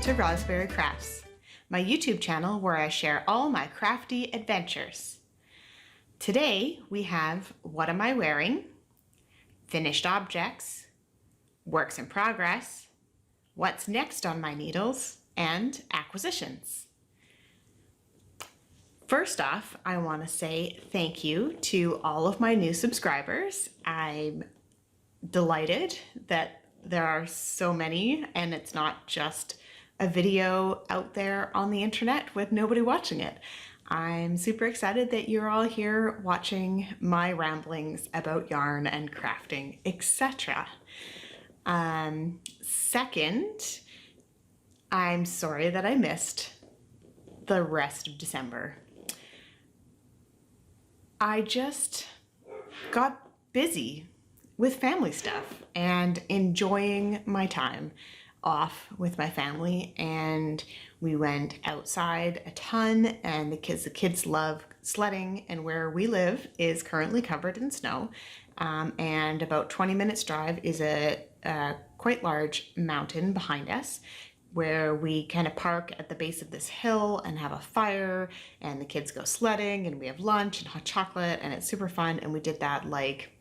to Rosberry Crafts, my YouTube channel where I share all my crafty adventures. Today we have What Am I Wearing?, Finished Objects, Works in Progress, What's Next on My Needles, and Acquisitions. First off, I want to say thank you to all of my new subscribers. I'm delighted that there are so many and it's not just a video out there on the internet with nobody watching it. I'm super excited that you're all here watching my ramblings about yarn and crafting, etc. Second, I'm sorry that I missed the rest of December. I just got busy with family stuff and enjoying my time off with my family, and we went outside a ton, and the kids love sledding, and where we live is currently covered in snow, and about 20 minutes drive is a quite large mountain behind us where we kind of park at the base of this hill and have a fire, and the kids go sledding, and we have lunch and hot chocolate, and it's super fun. And we did that like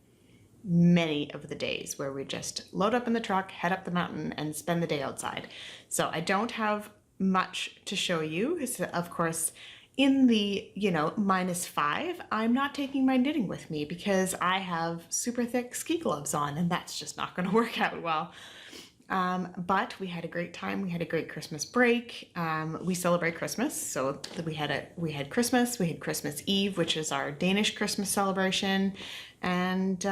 many of the days where we just load up in the truck, head up the mountain, and spend the day outside. So I don't have much to show you. It's, of course, in the, -5, I'm not taking my knitting with me because I have super thick ski gloves on, and that's just not going to work out well. But we had a great time. We had a great Christmas break. We celebrate Christmas, so we had Christmas. We had Christmas Eve, which is our Danish Christmas celebration, and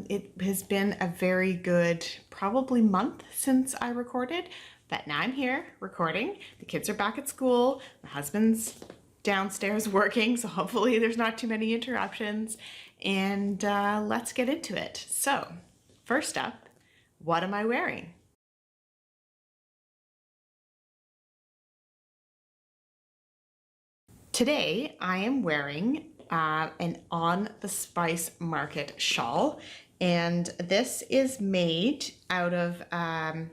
it has been a very good probably month since I recorded. But now I'm here recording. The kids are back at school. My husband's downstairs working, so hopefully there's not too many interruptions. And let's get into it. So first up, what am I wearing? Today, I am wearing an On the Spice Market shawl, and this is made out of a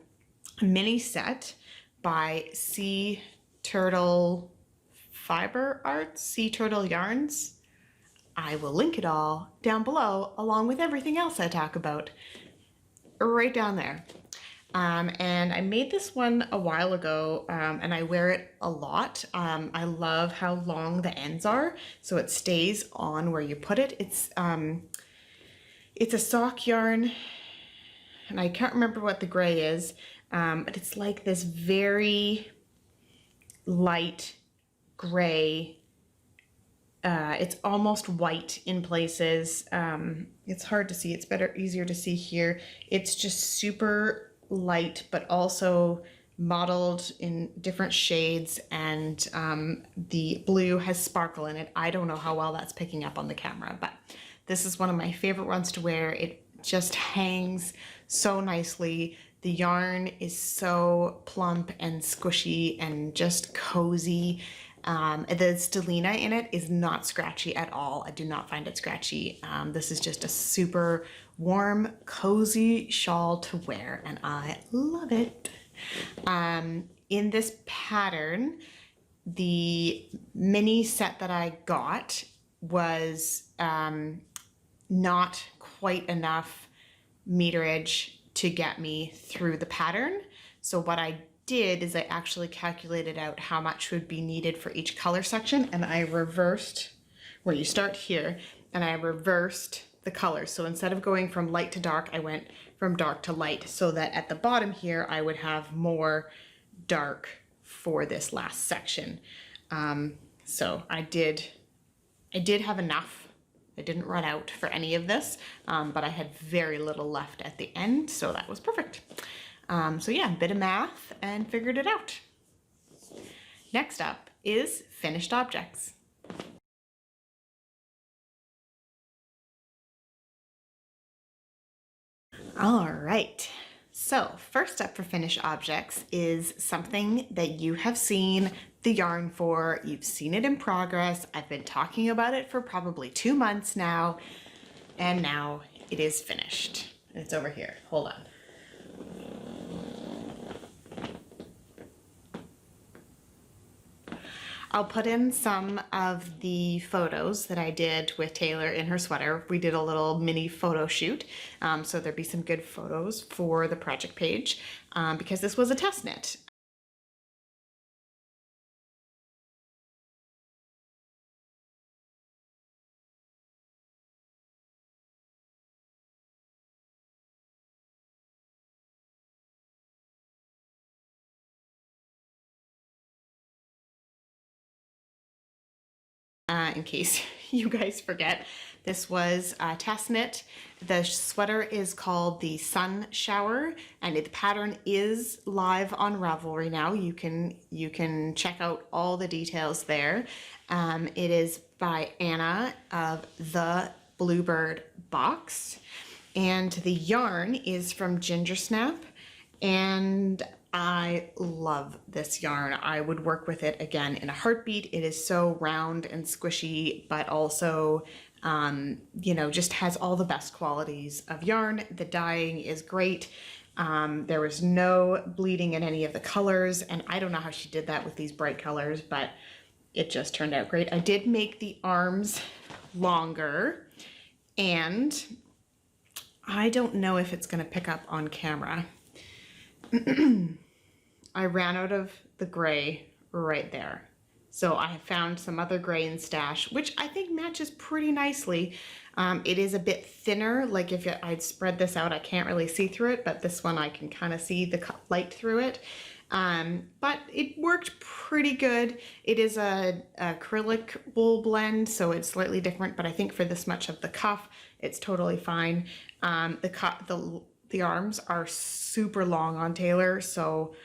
mini set by Sea Turtle Fiber Arts, Sea Turtle Yarns. I will link it all down below, along with everything else I talk about, right down there. And I made this one a while ago, and I wear it a lot. I love how long the ends are, so it stays on where you put it. It's a sock yarn, and I can't remember what the gray is, but it's like this very light gray. It's almost white in places. It's hard to see. It's easier to see here. It's just super light, but also modeled in different shades, and the blue has sparkle in it. I don't know how well that's picking up on the camera, but this is one of my favorite ones to wear. It just hangs so nicely. The yarn is so plump and squishy and just cozy. The stellina in it is not scratchy at all. I do not find it scratchy. This is just a super warm, cozy shawl to wear, and I love it. In this pattern, the mini set that I got was not quite enough meterage to get me through the pattern. So what I did is I actually calculated out how much would be needed for each color section, and I reversed where you start here, and I reversed the colors. So instead of going from light to dark, I went from dark to light, so that at the bottom here I would have more dark for this last section. So I did have enough. I didn't run out for any of this, but I had very little left at the end, so that was perfect. So yeah, a bit of math and figured it out. Next up is finished objects. All right, so first up for finished objects is something that you have seen the yarn for. You've seen it in progress. I've been talking about it for probably 2 months now, and now it is finished. It's over here. Hold on. I'll put in some of the photos that I did with Taylor in her sweater. We did a little mini photo shoot, so there'd be some good photos for the project page because this was a test knit. In case you guys forget, this was test knit. The sweater is called the Sun Shower, and the pattern is live on Ravelry now. You can check out all the details there. It is by Anna of the Bluebird Box, and the yarn is from Ginger Snap, and I love this yarn. I would work with it again in a heartbeat. It is so round and squishy, but also, you know, just has all the best qualities of yarn. The dyeing is great. There was no bleeding in any of the colors, and I don't know how she did that with these bright colors, but it just turned out great. I did make the arms longer, and I don't know if it's gonna pick up on camera. I ran out of the gray right there. So I found some other gray in stash, which I think matches pretty nicely. It is a bit thinner, like if I'd spread this out, I can't really see through it, but this one I can kind of see the light through it. But it worked pretty good. It is a acrylic wool blend, so it's slightly different, but I think for this much of the cuff, it's totally fine. The arms are super long on Taylor, so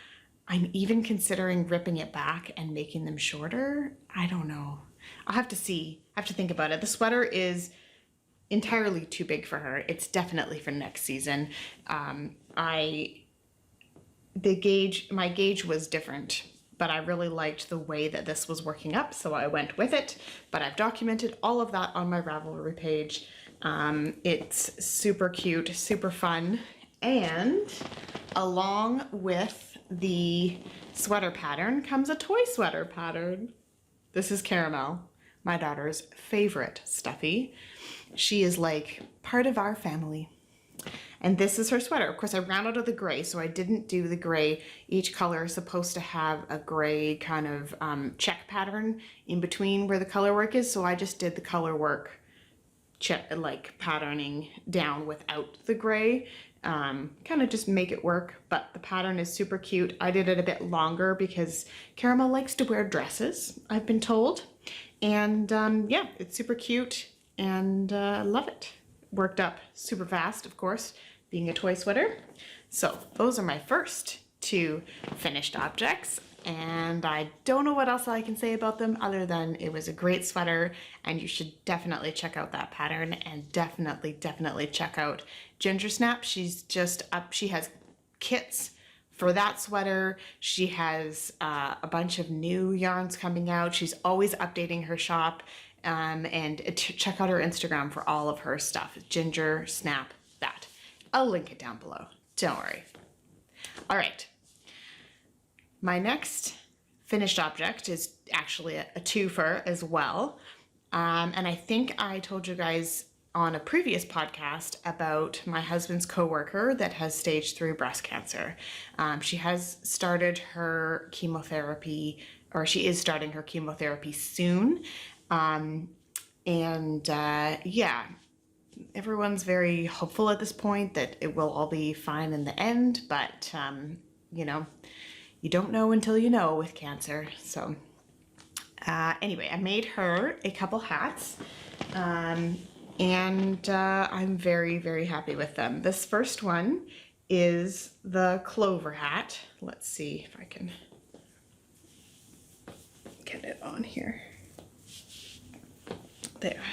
I'm even considering ripping it back and making them shorter. I don't know. I'll have to see. I have to think about it. The sweater is entirely too big for her. It's definitely for next season. My gauge was different, but I really liked the way that this was working up, so I went with it. But I've documented all of that on my Ravelry page. It's super cute, super fun, and along with the sweater pattern comes a toy sweater pattern. This is Caramel, my daughter's favorite stuffy. She is like part of our family. And this is her sweater. Of course, I ran out of the gray, so I didn't do the gray. Each color is supposed to have a gray kind of check pattern in between where the color work is, so I just did the color work like patterning down without the gray. Kind of just make it work, but the pattern is super cute. I did it a bit longer because Caramel likes to wear dresses, I've been told. And yeah, it's super cute and love it. Worked up super fast, of course, being a toy sweater. So those are my first two finished objects, and I don't know what else I can say about them other than it was a great sweater, and you should definitely check out that pattern, and definitely check out Ginger Snap. She's just up. She has kits for that sweater. She has a bunch of new yarns coming out. She's always updating her shop, and check out her Instagram for all of her stuff. Ginger Snap that. I'll link it down below. Don't worry. All right. My next finished object is actually a twofer as well. And I think I told you guys on a previous podcast about my husband's coworker that has stage 3 breast cancer. She has started her chemotherapy, or she is starting her chemotherapy soon. Yeah, everyone's very hopeful at this point that it will all be fine in the end, but you know, you don't know until you know with cancer. So anyway, I made her a couple hats, and I'm very happy with them. This first one is the clover hat. Let's see if I can get it on here. There.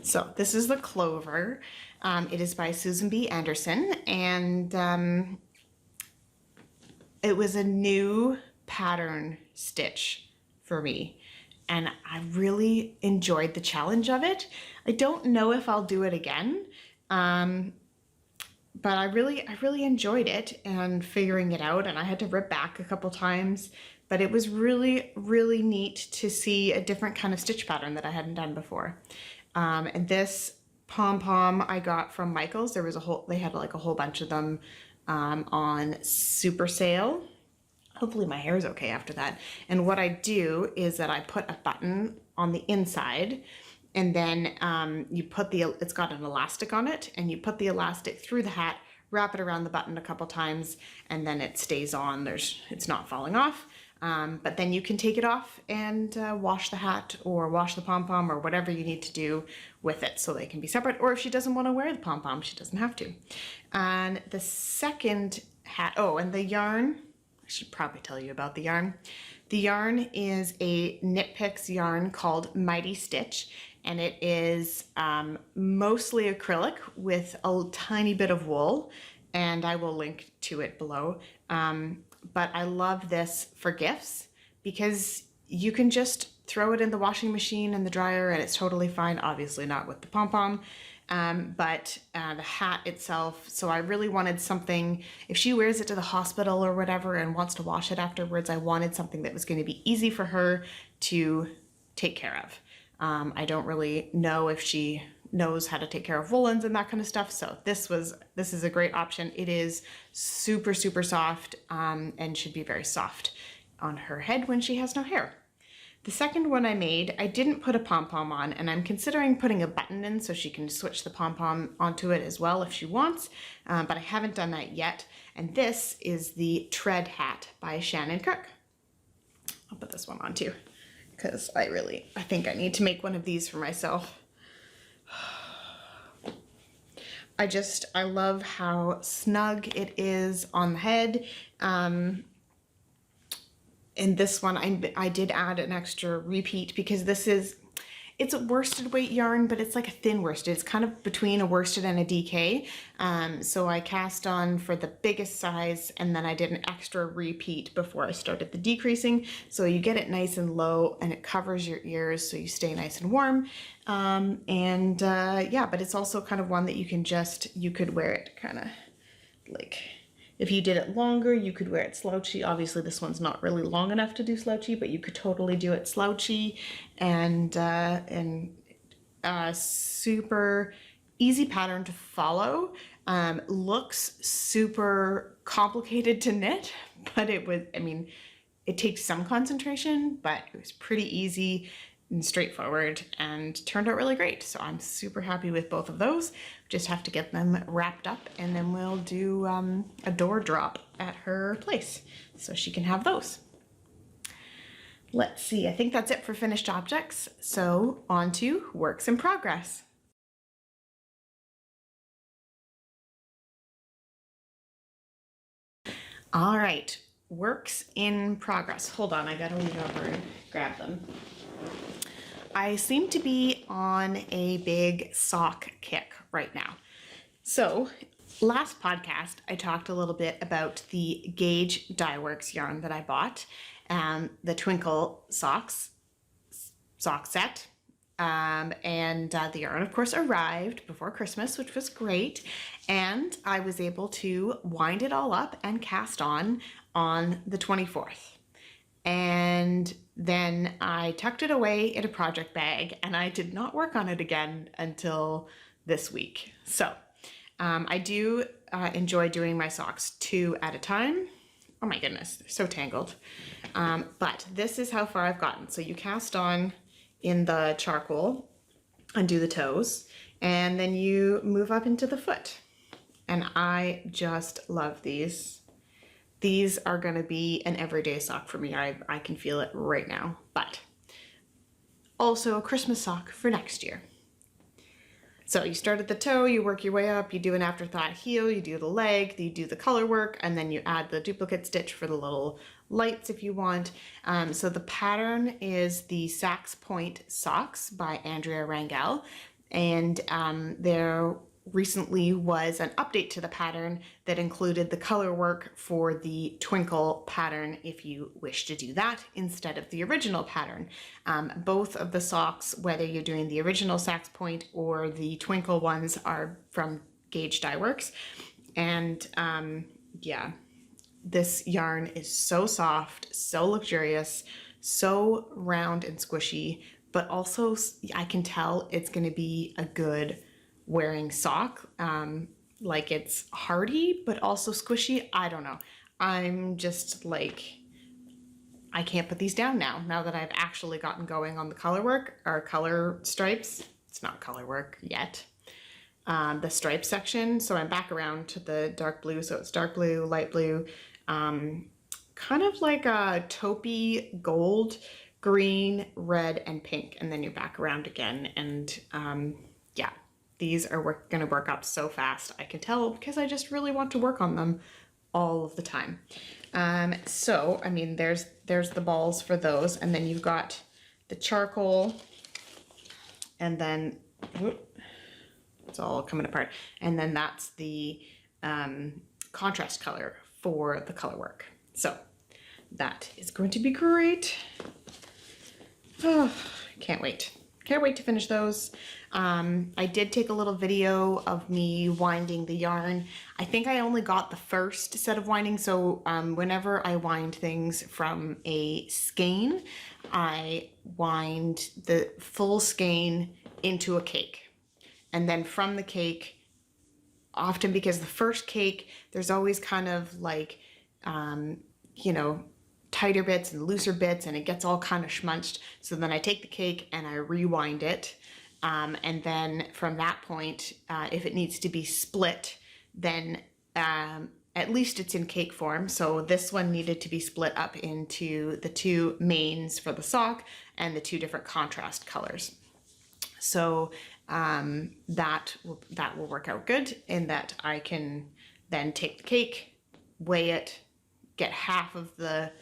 So this is the clover. It is by Susan B. Anderson, and it was a new pattern stitch for me, and I really enjoyed the challenge of it. I don't know if I'll do it again, but I really enjoyed it and figuring it out, and I had to rip back a couple times, but it was really neat to see a different kind of stitch pattern that I hadn't done before. And this pom-pom I got from Michael's. They had like a whole bunch of them on super sale. Hopefully my hair is okay after that. And what I do is that I put a button on the inside, and then it's got an elastic on it, and you put the elastic through the hat, wrap it around the button a couple times, and then it stays on. It's not falling off. But then you can take it off and wash the hat or wash the pom-pom or whatever you need to do with it so they can be separate. Or if she doesn't want to wear the pom-pom, she doesn't have to. And the second hat, and the yarn, I should probably tell you about the yarn. The yarn is a Knit Picks yarn called Mighty Stitch, and it is mostly acrylic with a tiny bit of wool, and I will link to it below. But I love this for gifts because you can just throw it in the washing machine and the dryer and it's totally fine. Obviously not with the pom-pom, but the hat itself. So I really wanted something, if she wears it to the hospital or whatever and wants to wash it afterwards, I wanted something that was going to be easy for her to take care of. I don't really know if she knows how to take care of woolens and that kind of stuff. So this is a great option. It is super soft and should be very soft on her head when she has no hair. The second one I made, I didn't put a pom-pom on, and I'm considering putting a button in so she can switch the pom-pom onto it as well if she wants, but I haven't done that yet. And this is the Tread hat by Shannon Cook. I'll put this one on too, because I think I need to make one of these for myself. I love how snug it is on the head. In this one, I did add an extra repeat because it's a worsted weight yarn, but it's like a thin worsted. It's kind of between a worsted and a DK. So I cast on for the biggest size, and then I did an extra repeat before I started the decreasing. So you get it nice and low and it covers your ears so you stay nice and warm. Yeah, but it's also kind of one that you could wear it kind of like, if you did it longer, you could wear it slouchy. Obviously this one's not really long enough to do slouchy, but you could totally do it slouchy, and super easy pattern to follow. Looks super complicated to knit, but it takes some concentration, but it was pretty easy and straightforward and turned out really great. So I'm super happy with both of those. Just have to get them wrapped up, and then we'll do a door drop at her place so she can have those. Let's see, I think that's it for finished objects. So on to works in progress. All right, works in progress. Hold on, I gotta lean over and grab them. I seem to be on a big sock kick right now. So last podcast, I talked a little bit about the Gauge Dye Works yarn that I bought, the Twinkle sock set. The yarn, of course, arrived before Christmas, which was great. And I was able to wind it all up and cast on the 24th. And then I tucked it away in a project bag, and I did not work on it again until this week. So I do enjoy doing my socks 2 at a time. Oh my goodness, they're so tangled. But this is how far I've gotten. So you cast on in the charcoal, undo the toes, and then you move up into the foot. And I just love these. These are going to be an everyday sock for me. I can feel it right now, but also a Christmas sock for next year. So you start at the toe, you work your way up, you do an afterthought heel, you do the leg, you do the color work, and then you add the duplicate stitch for the little lights if you want. So the pattern is the Sax Point Socks by Andrea Rangel, and there recently was an update to the pattern that included the color work for the Twinkle pattern if you wish to do that instead of the original pattern. Both of the socks, whether you're doing the original Sax Point or the Twinkle ones, are from Gauge Dye Works. And yeah, this yarn is so soft, so luxurious, so round and squishy, but also I can tell it's going to be a good wearing sock. Like it's hardy, but also squishy. I don't know. I'm just like, I can't put these down now that I've actually gotten going on the color work or color stripes. It's not color work yet. The stripe section. So I'm back around to the dark blue. So it's dark blue, light blue, kind of like a taupey gold, green, red, and pink. And then you're back around again. And yeah, these are gonna work up so fast. I can tell because I just really want to work on them all of the time. So, I mean, there's the balls for those. And then you've got the charcoal and then, whoop, it's all coming apart. And then that's the contrast color for the color work. So that is going to be great. Oh, can't wait. Can't wait to finish those. I did take a little video of me winding the yarn. I think I only got the first set of winding. So whenever I wind things from a skein, I wind the full skein into a cake. And then from the cake, often because the first cake, there's always kind of like, you know, tighter bits and looser bits, and it gets all kind of schmunched. So then I take the cake and I rewind it. And then from that point, if it needs to be split, then at least it's in cake form. So this one needed to be split up into the two mains for the sock and the two different contrast colors. So that will work out good in that I can then take the cake, weigh it, get half of the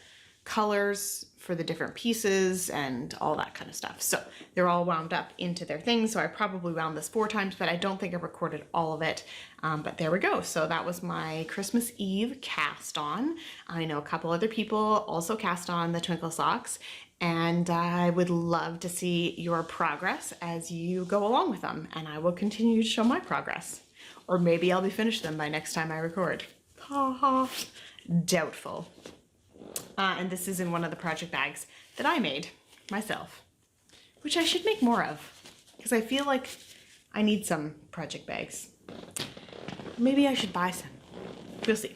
colors for the different pieces and all that kind of stuff. So they're all wound up into their things. So I probably wound this 4 times, but I don't think I recorded all of it. But there we go. So that was my Christmas Eve cast on. I know a couple other people also cast on the twinkle socks, and I would love to see your progress as you go along with them, and I will continue to show my progress. Or maybe I'll be finished them by next time I record. Ha ha. Doubtful. And this is in one of the project bags that I made myself, which I should make more of because I feel like I need some project bags. Maybe I should buy some. We'll see.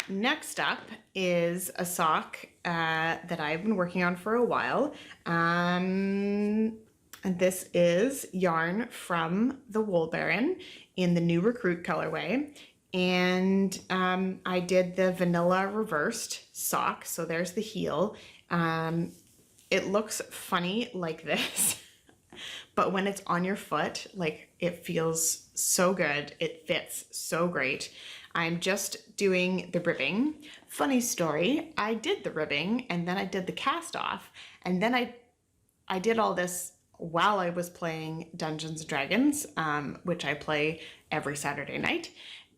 Next up is a sock that I've been working on for a while. And this is yarn from the Wool Baron in the new Recruit colorway. And I did the vanilla reversed sock. So there's the heel. It looks funny like this, but when it's on your foot, like it feels so good. It fits so great. I'm just doing the ribbing. Funny story, I did the ribbing and then I did the cast off, and then I did all this while I was playing Dungeons and Dragons, which I play every Saturday night.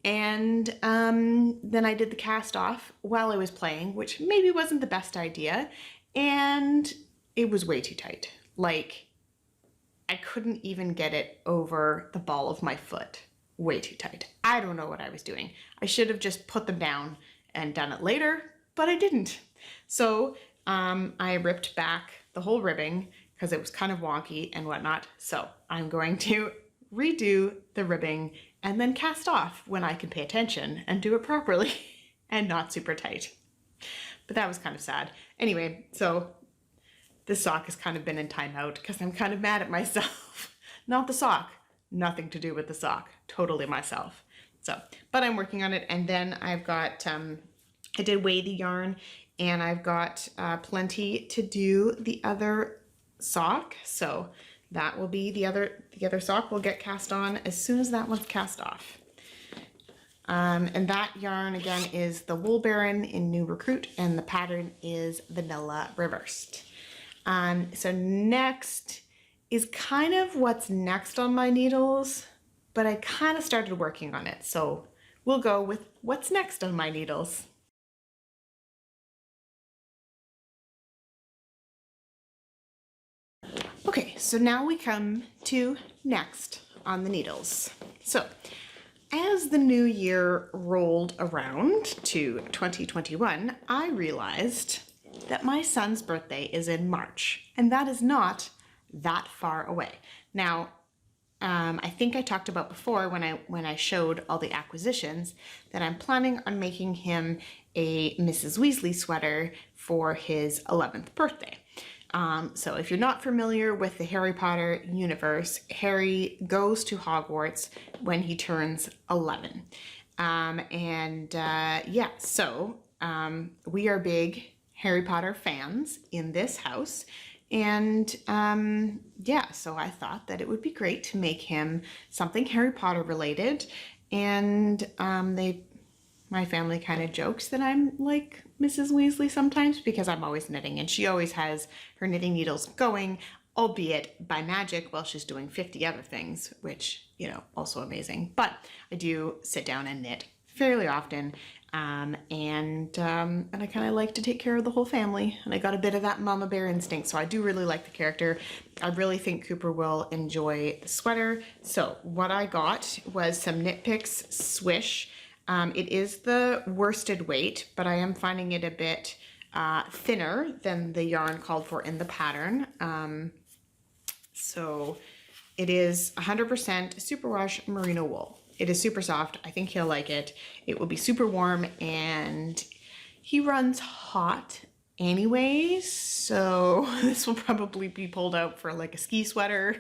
And then I did the cast off while I was playing, which maybe wasn't the best idea. And it was way too tight. Like I couldn't even get it over the ball of my foot. Way too tight. I don't know what I was doing. I should have just put them down and done it later, but I didn't. So I ripped back the whole ribbing because it was kind of wonky and whatnot. So I'm going to redo the ribbing and then cast off when I can pay attention and do it properly and not super tight. But that was kind of sad. Anyway, so this sock has kind of been in timeout because I'm kind of mad at myself. Not the sock, nothing to do with the sock, totally myself. So, but I'm working on it. And then I've got, I did weigh the yarn, and I've got plenty to do the other sock. So that will be the other sock will get cast on as soon as that one's cast off. And that yarn again is the Wool Baron in New Recruit, and the pattern is Vanilla Reversed. So next is kind of what's next on my needles, but I kind of started working on it. So we'll go with what's next on my needles. Okay, so now we come to next on the needles. So As the new year rolled around to 2021, I realized that my son's birthday is in March, and that is not that far away. Now, I think I talked about before when I showed all the acquisitions that I'm planning on making him a Mrs. Weasley sweater for his 11th birthday. So if you're not familiar with the Harry Potter universe, Harry goes to Hogwarts when he turns 11. Yeah, so we are big Harry Potter fans in this house. And yeah, so I thought that it would be great to make him something Harry Potter related. And my family kind of jokes that I'm like Mrs. Weasley sometimes because I'm always knitting, and she always has her knitting needles going, albeit by magic while she's doing 50 other things, which, you know, also amazing. But I do sit down and knit fairly often. And I kind of like to take care of the whole family, and I got a bit of that mama bear instinct, so I do really like the character. I really think Cooper will enjoy the sweater. So what I got was some Knit Picks Swish. It is the worsted weight, but I am finding it a bit thinner than the yarn called for in the pattern. So it is 100% superwash merino wool. It is super soft. I think he'll like it. It will be super warm, and he runs hot anyways, so this will probably be pulled out for like a ski sweater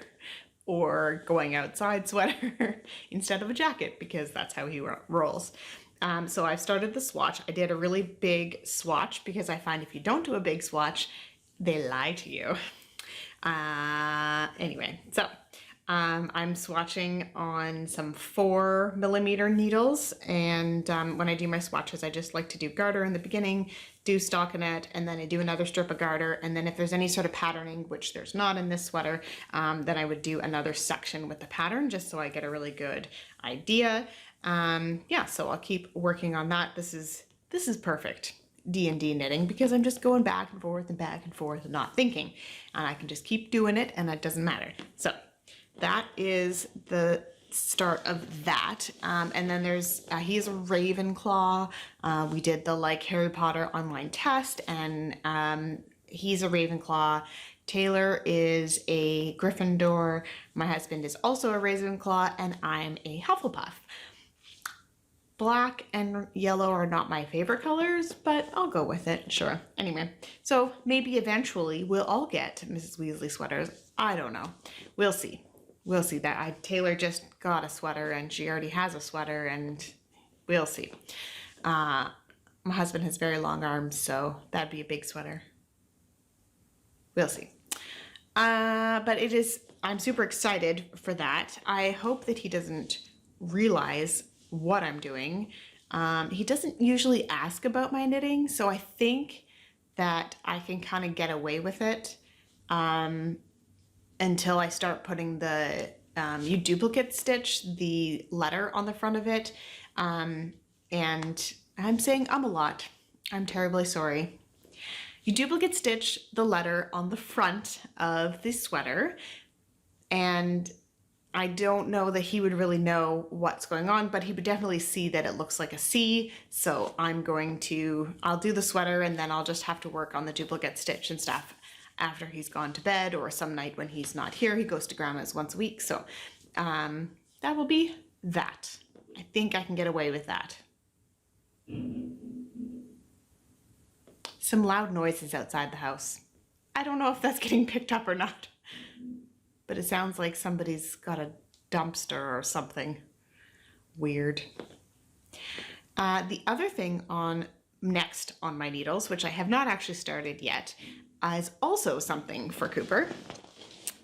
or going outside sweater instead of a jacket, because that's how he rolls. So I've started the swatch. I did a really big swatch because I find if you don't do a big swatch, they lie to you. Anyway, so I'm swatching on some 4mm needles, and when I do my swatches, I just like to do garter in the beginning, do stockinette, and then I do another strip of garter, and then if there's any sort of patterning, which there's not in this sweater, then I would do another section with the pattern just so I get a really good idea. Yeah, so I'll keep working on that. This is perfect D&D knitting because I'm just going back and forth and not thinking, and I can just keep doing it and it doesn't matter. So that is the start of that. And then there's, he's a Ravenclaw. We did the like Harry Potter online test, and he's a Ravenclaw. Taylor is a Gryffindor. My husband is also a Ravenclaw, and I'm a Hufflepuff. Black and yellow are not my favorite colors, but I'll go with it, sure. Anyway, so maybe eventually we'll all get Mrs. Weasley sweaters. I don't know. We'll see. We'll see that. Taylor just got a sweater, and she already has a sweater, and we'll see. My husband has very long arms, so that'd be a big sweater. We'll see. But I'm super excited for that. I hope that he doesn't realize what I'm doing. He doesn't usually ask about my knitting, so I think that I can kind of get away with it. Until I start putting the, you duplicate stitch the letter on the front of it. And I'm saying a lot. I'm terribly sorry. You duplicate stitch the letter on the front of the sweater, and I don't know that he would really know what's going on, but he would definitely see that it looks like a C. So I'll do the sweater, and then I'll just have to work on the duplicate stitch and stuff after he's gone to bed, or some night when he's not here. He goes to grandma's once a week. So that will be that. I think I can get away with that. Some loud noises outside the house. I don't know if that's getting picked up or not, but it sounds like somebody's got a dumpster or something weird. The other thing next on my needles, which I have not actually started yet, is also something for Cooper.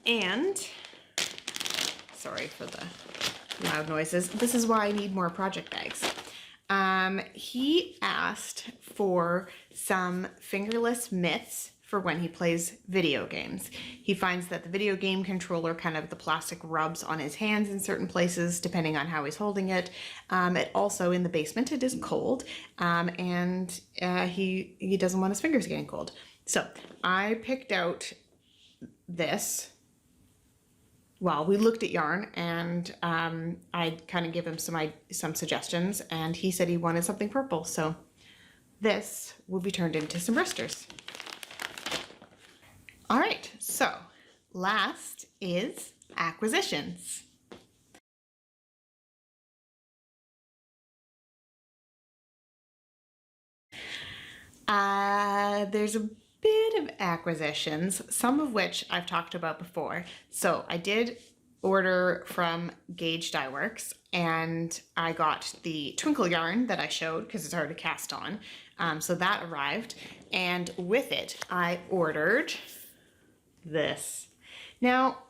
And, sorry for the loud noises, this is why I need more project bags. He asked for some fingerless mitts for when he plays video games. He finds that the video game controller, kind of the plastic, rubs on his hands in certain places depending on how he's holding it. It also, in the basement, it is cold, and he doesn't want his fingers getting cold. So I picked out this well, we looked at yarn, and I kind of give him some suggestions, and he said he wanted something purple. So this will be turned into some wristers. All right, so last is acquisitions. There's a bit of acquisitions, some of which I've talked about before. So I did order from Gauge Dye Works, and I got the twinkle yarn that I showed because it's already cast on. So that arrived, and with it I ordered this. Now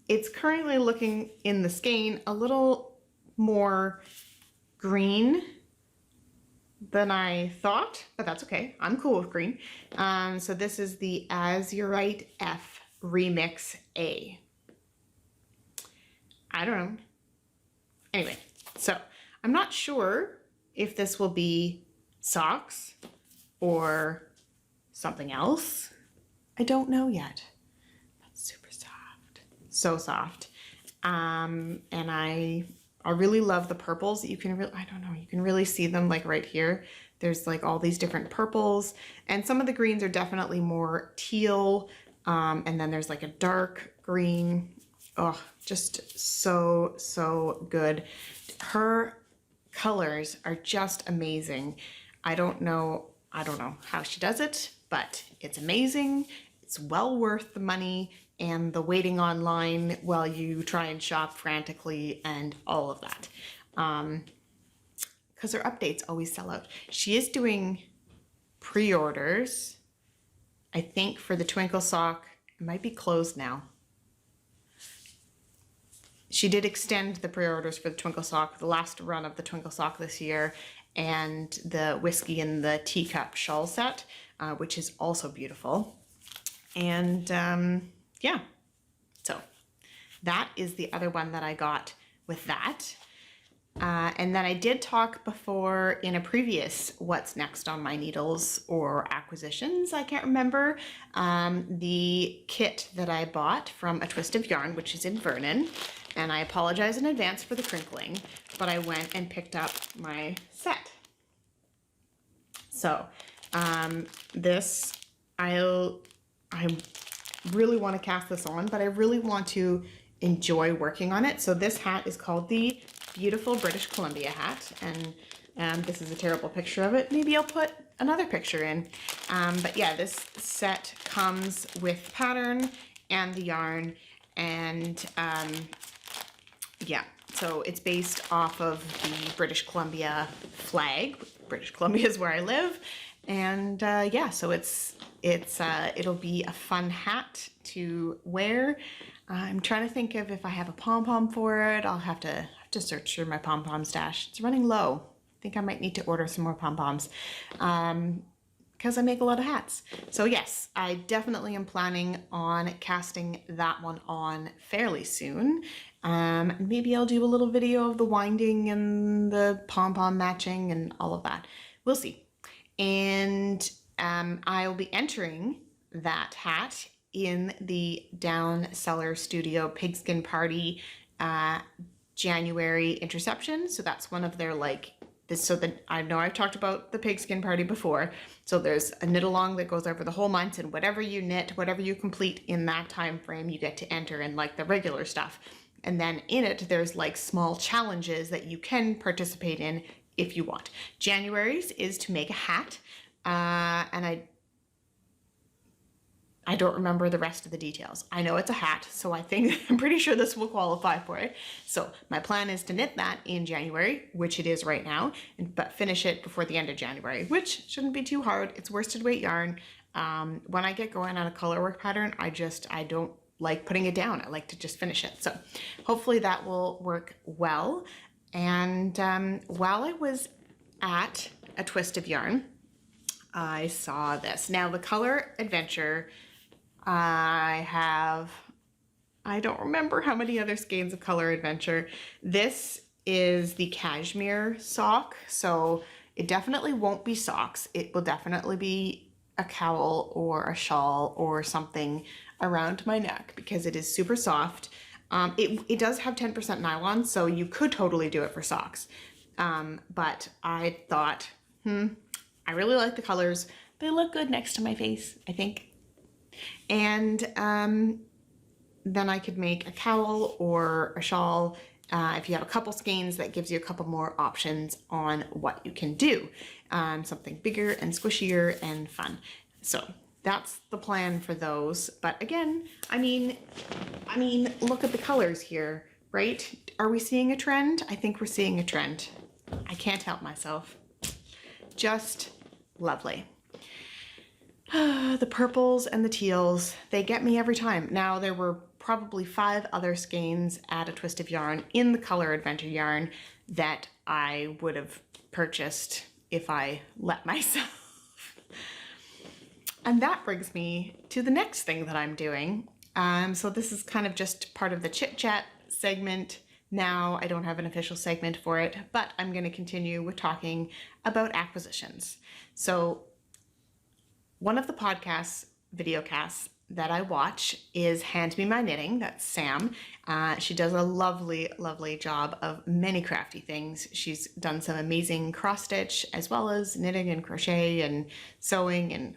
it's currently looking in the skein a little more green than I thought, but that's okay. I'm cool with green. So this is the Azurite F Remix A. I don't know. Anyway, so I'm not sure if this will be socks or something else. I don't know yet. But super soft. So soft. And I really love the purples. You can really, I don't know, you can really see them like right here. There's like all these different purples, and some of the greens are definitely more teal. And then there's like a dark green. Oh, just so, so good. Her colors are just amazing. I don't know how she does it, but it's amazing. It's well worth the money and the waiting online while you try and shop frantically and all of that. Because her updates always sell out. She is doing pre-orders, I think, for the Twinkle Sock. It might be closed now. She did extend the pre-orders for the Twinkle Sock, the last run of the Twinkle Sock this year, and the Whiskey in the Teacup shawl set, which is also beautiful. And yeah, so that is the other one that I got with that. And then I did talk before in a previous What's Next on My Needles or acquisitions, I can't remember, the kit that I bought from A Twist of Yarn, which is in Vernon. And I apologize in advance for the crinkling, but I went and picked up my set. So this, I really want to cast this on, but I really want to enjoy working on it. So this hat is called the Beautiful British Columbia hat, and this is a terrible picture of it. Maybe I'll put another picture in. But yeah, this set comes with pattern and the yarn, and yeah, so it's based off of the British Columbia flag. British Columbia is where I live, and yeah, so it'll be a fun hat to wear. I'm trying to think of if I have a pom-pom for it. I'll have to search through my pom-pom stash. It's running low. I think I might need to order some more pom-poms because I make a lot of hats. So yes, I definitely am planning on casting that one on fairly soon. Maybe I'll do a little video of the winding and the pom-pom matching and all of that. We'll see. And I'll be entering that hat in the Down Cellar Studio Pigskin Party January interception. So that's one of their so that I know I've talked about the Pigskin Party before. So there's a knit along that goes over the whole month, and whatever you knit, whatever you complete in that time frame, you get to enter in like the regular stuff. And then in it, there's like small challenges that you can participate in if you want. January's is to make a hat. And I don't remember the rest of the details. I know it's a hat, so I'm pretty sure this will qualify for it. So my plan is to knit that in January, which it is right now, but finish it before the end of January, which shouldn't be too hard. It's worsted weight yarn. When I get going on a color work pattern, I don't like putting it down. I like to just finish it. So hopefully that will work well. And while I was at A Twist of Yarn, I saw this. Now the Color Adventure, I don't remember how many other skeins of Color Adventure. This is the cashmere sock, so it definitely won't be socks. It will definitely be a cowl or a shawl or something around my neck because it is super soft. It does have 10% nylon, so you could totally do it for socks. But I thought, I really like the colors. They look good next to my face, I think. And then I could make a cowl or a shawl. If you have a couple skeins, that gives you a couple more options on what you can do. Something bigger and squishier and fun. So that's the plan for those. But again, I mean, look at the colors here, right? Are we seeing a trend? I think we're seeing a trend. I can't help myself. Just lovely. The purples and the teals, they get me every time. Now, there were probably 5 other skeins at A Twist of Yarn in the Color Adventure yarn that I would have purchased if I let myself. And that brings me to the next thing that I'm doing. So this is kind of just part of the chit chat segment. Now I don't have an official segment for it, but I'm going to continue with talking about acquisitions. So one of the podcasts, videocasts that I watch is Hand Me My Knitting. That's Sam. She does a lovely, lovely job of many crafty things. She's done some amazing cross stitch as well as knitting and crochet and sewing and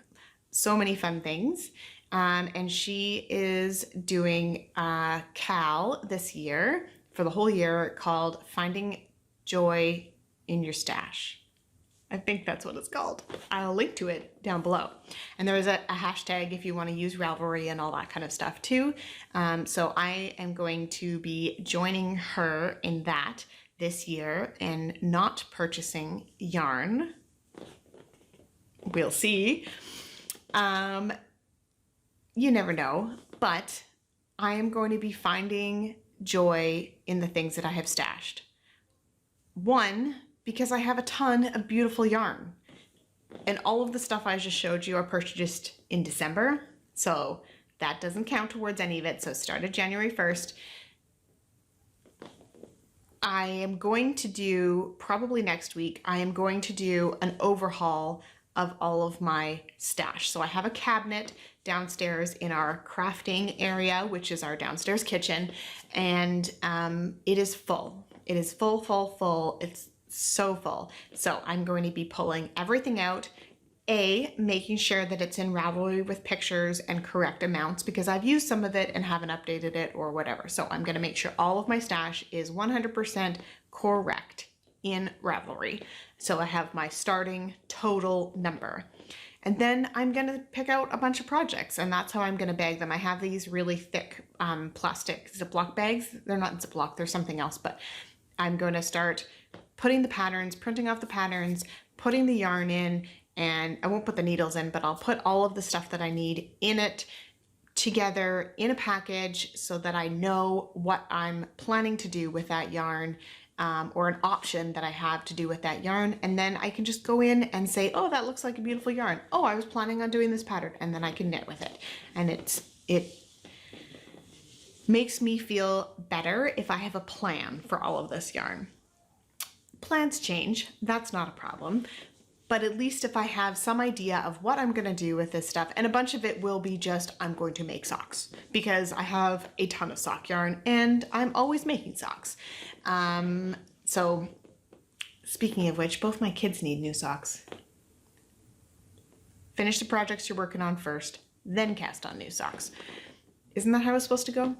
so many fun things. And she is doing a cal this year for the whole year called Finding Joy in Your Stash. I think that's what it's called. I'll link to it down below. And there is a hashtag if you want to use Ravelry and all that kind of stuff too. So I am going to be joining her in that this year and not purchasing yarn. We'll see. You never know, but I am going to be finding joy in the things that I have stashed. One, because I have a ton of beautiful yarn. And all of the stuff I just showed you are purchased in December, so that doesn't count towards any of it. So started January 1st. I am going to do, probably next week, I am going to do an overhaul of all of my stash. So I have a cabinet downstairs in our crafting area, which is our downstairs kitchen, and it is full. It is full, full, full. It's so full. So I'm going to be pulling everything out, making sure that it's in Ravelry with pictures and correct amounts because I've used some of it and haven't updated it or whatever. So I'm going to make sure all of my stash is 100% correct in Ravelry. So I have my starting total number. And then I'm going to pick out a bunch of projects, and that's how I'm going to bag them. I have these really thick plastic Ziploc bags. They're not Ziploc, they're something else, but I'm going to start putting the patterns, printing off the patterns, putting the yarn in, and I won't put the needles in, but I'll put all of the stuff that I need in it together in a package so that I know what I'm planning to do with that yarn, or an option that I have to do with that yarn. And then I can just go in and say, oh, that looks like a beautiful yarn. Oh, I was planning on doing this pattern, and then I can knit with it. And it makes me feel better if I have a plan for all of this yarn. Plans change, that's not a problem. But at least if I have some idea of what I'm gonna do with this stuff, and a bunch of it will be just, I'm going to make socks because I have a ton of sock yarn and I'm always making socks. So speaking of which, both my kids need new socks. Finish the projects you're working on first, then cast on new socks. Isn't that how it's supposed to go?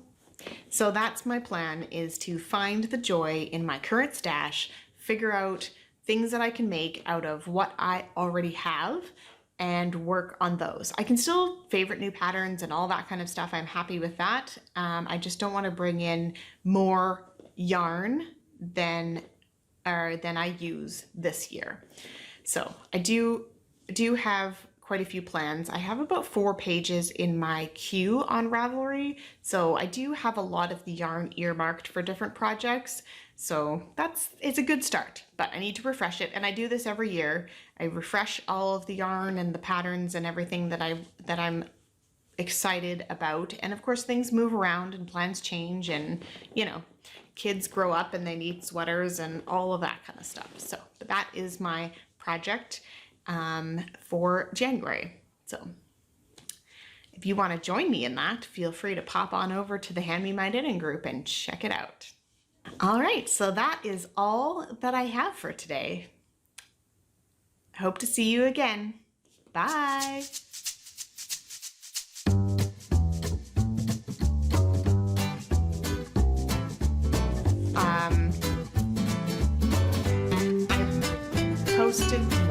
So that's my plan, is to find the joy in my current stash, figure out things that I can make out of what I already have and work on those. I can still favorite new patterns and all that kind of stuff. I'm happy with that. I just don't want to bring in more yarn than I use this year. So I do have quite a few plans. I have about 4 pages in my queue on Ravelry, so I do have a lot of the yarn earmarked for different projects. So it's a good start, but I need to refresh it, and I do this every year. I refresh all of the yarn and the patterns and everything that I'm excited about. And of course things move around and plans change, and you know, kids grow up and they need sweaters and all of that kind of stuff. So that is my project for January. So if you want to join me in that, feel free to pop on over to the Hand Me My Knitting group and check it out. All right, so that is all that I have for today. Hope to see you again. Bye. I posted